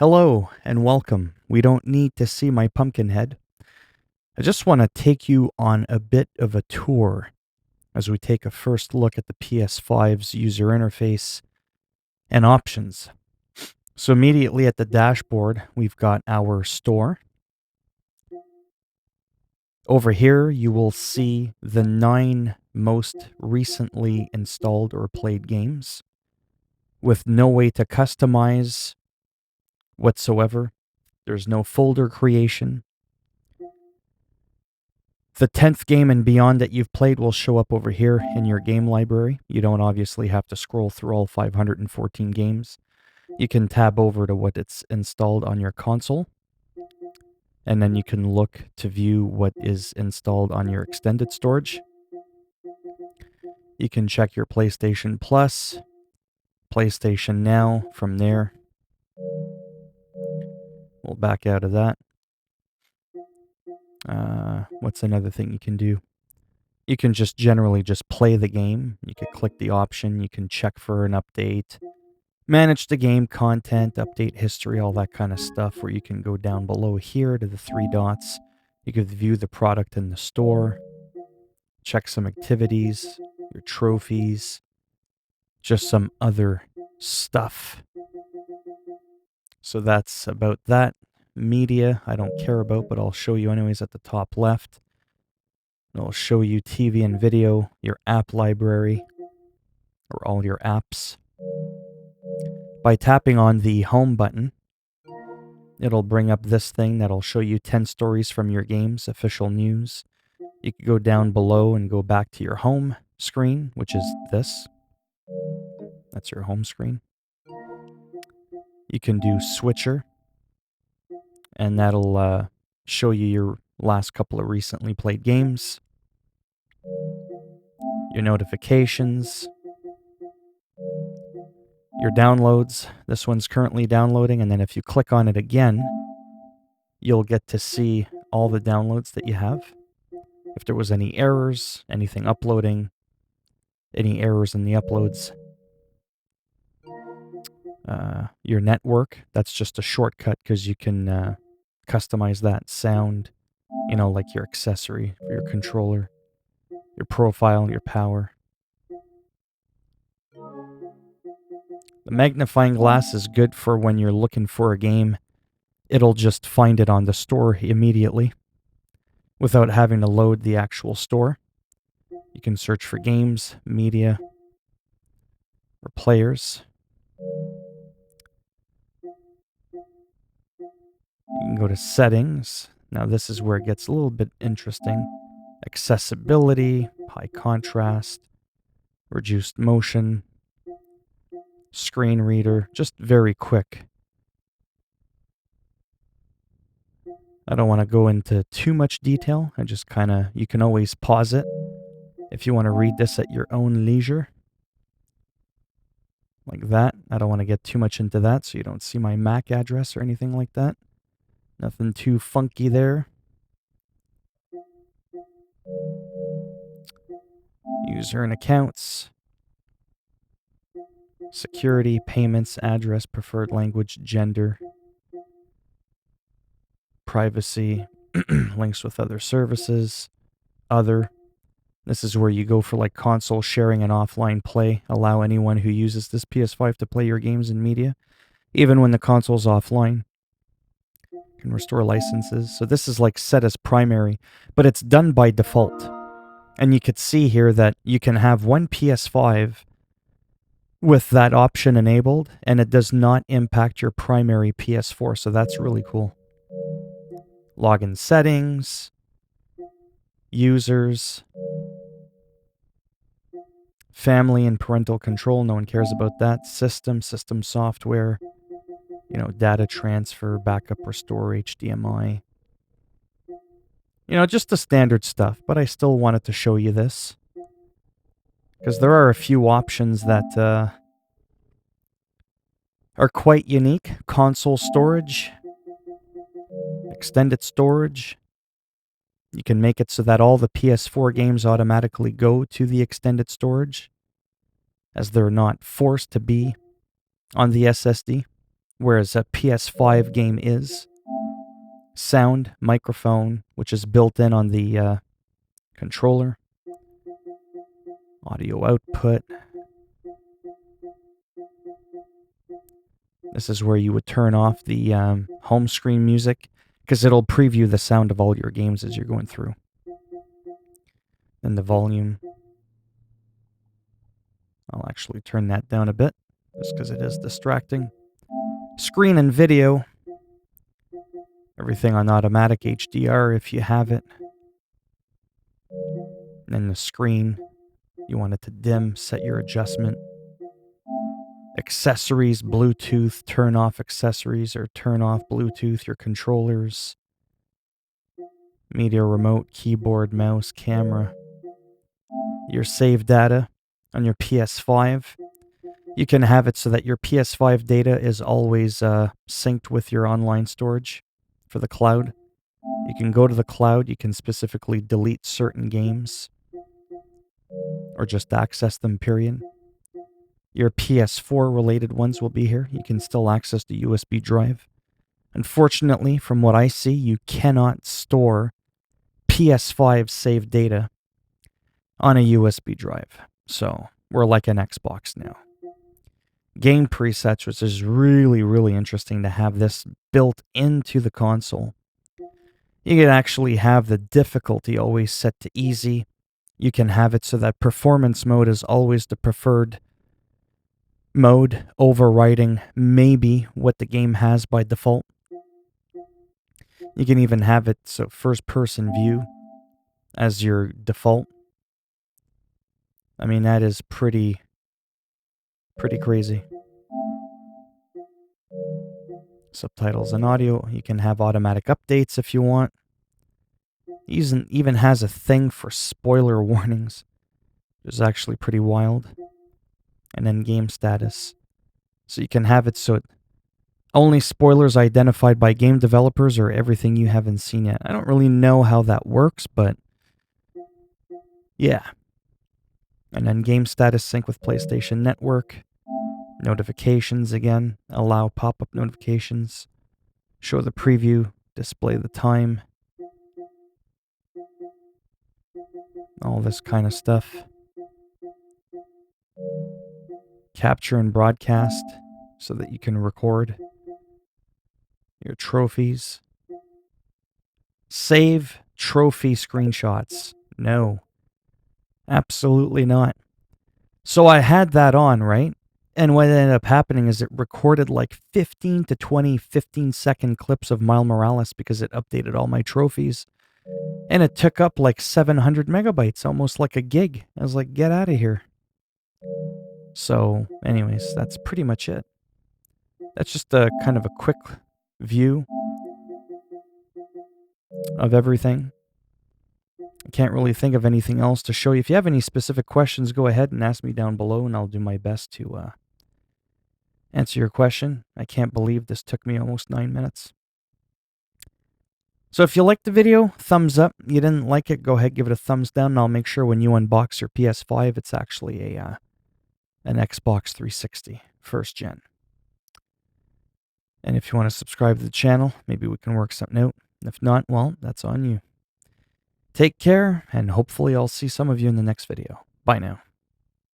Hello and welcome. We don't need to see my pumpkin head. I just want to take you on a bit of a tour as we take a first look at the PS5's user interface and options. So immediately at the dashboard, we've got our store. Over here, you will see the 9 most recently installed or played games with no way to customize whatsoever. There's no folder creation. The 10th game and beyond that you've played will show up over here in your game library. You don't obviously have to scroll through all 514 games. You can tab over to what it's installed on your console, and then you can look to view what is installed on your extended storage. You can check your PlayStation Plus, PlayStation Now from there. We'll back out of that. What's another thing you can do? You can just generally just play the game. You can click the option. You can check for an update, manage the game content, update history, all that kind of stuff, where you can go down below here to the 3 dots. You can view the product in the store, check some activities, your trophies, just some other stuff. So that's about that. Media, I don't care about, but I'll show you anyways at the top left. It'll show you TV and video, your app library, or all your apps. By tapping on the home button, it'll bring up this thing that'll show you 10 stories from your games, official news. You can go down below and go back to your home screen, which is this. That's your home screen. You can do switcher, and that'll show you your last couple of recently played games, your notifications, your downloads. This one's currently downloading, and then if you click on it again, you'll get to see all the downloads that you have. If there was any errors, anything uploading, any errors in the uploads. Your network, that's just a shortcut because you can customize that sound, like your accessory for your controller, your profile, your power. The magnifying glass is good for when you're looking for a game. It'll just find it on the store immediately without having to load the actual store. You can search for games, media, or players. You can go to settings. Now this is where it gets a little bit interesting. Accessibility, high contrast, reduced motion, screen reader, just very quick. I don't want to go into too much detail. You can always pause it if you want to read this at your own leisure. Like that. I don't want to get too much into that so you don't see my MAC address or anything like that. Nothing too funky there. User and accounts. Security, payments, address, preferred language, gender. Privacy, links with other services, other. This is where you go for like console sharing and offline play. Allow anyone who uses this PS5 to play your games and media, even when the console's offline. You can restore licenses. So this is like set as primary, but it's done by default. And you could see here that you can have one PS5 with that option enabled, and it does not impact your primary PS4, so that's really cool. Login settings, users, family and parental control, no one cares about that. System software, data transfer, backup, restore, HDMI. Just the standard stuff, but I still wanted to show you this because there are a few options that are quite unique. Console storage, extended storage. You can make it so that all the PS4 games automatically go to the extended storage, as they're not forced to be on the SSD. whereas a PS5 game is. Sound, microphone, which is built in on the controller. Audio output. This is where you would turn off the home screen music, because it'll preview the sound of all your games as you're going through. And the volume. I'll actually turn that down a bit, just because it is distracting. Screen and video. Everything on automatic HDR if you have it. And then the screen, you want it to dim, set your adjustment. Accessories, Bluetooth, turn off accessories or turn off Bluetooth, your controllers. Media remote, keyboard, mouse, camera. Your save data on your PS5. You can have it so that your PS5 data is always synced with your online storage for the cloud. You can go to the cloud, you can specifically delete certain games or just access them, period. Your PS4 related ones will be here. You can still access the USB drive. Unfortunately, from what I see, you cannot store PS5 saved data on a USB drive. So we're like an Xbox now. Game presets, which is really, really interesting to have this built into the console. You can actually have the difficulty always set to easy. You can have it so that performance mode is always the preferred mode, overriding maybe what the game has by default. You can even have it so first person view as your default. I mean, that is pretty crazy. Subtitles and audio. You can have automatic updates if you want. It even has a thing for spoiler warnings, which is actually pretty wild. And then game status. So you can have it so only spoilers identified by game developers or everything you haven't seen yet. I don't really know how that works, but yeah. And then game status sync with PlayStation Network. Notifications again. Allow pop-up notifications. Show the preview. Display the time. All this kind of stuff. Capture and broadcast so that you can record your trophies. Save trophy screenshots. No. Absolutely not. So I had that on, right? And what ended up happening is it recorded like 15 to 20 15-second clips of Miles Morales because it updated all my trophies. And it took up like 700 megabytes, almost like a gig. I was like, get out of here. So, anyways, that's pretty much it. That's just a kind of a quick view of everything. I can't really think of anything else to show you. If you have any specific questions, go ahead and ask me down below, and I'll do my best to answer your question. I can't believe this took me almost 9 minutes. So if you liked the video, thumbs up. You didn't like it, go ahead, give it a thumbs down, and I'll make sure when you unbox your PS5, it's actually an Xbox 360 first gen. And if you want to subscribe to the channel, maybe we can work something out. If not, well, that's on you. Take care, and hopefully I'll see some of you in the next video. Bye now.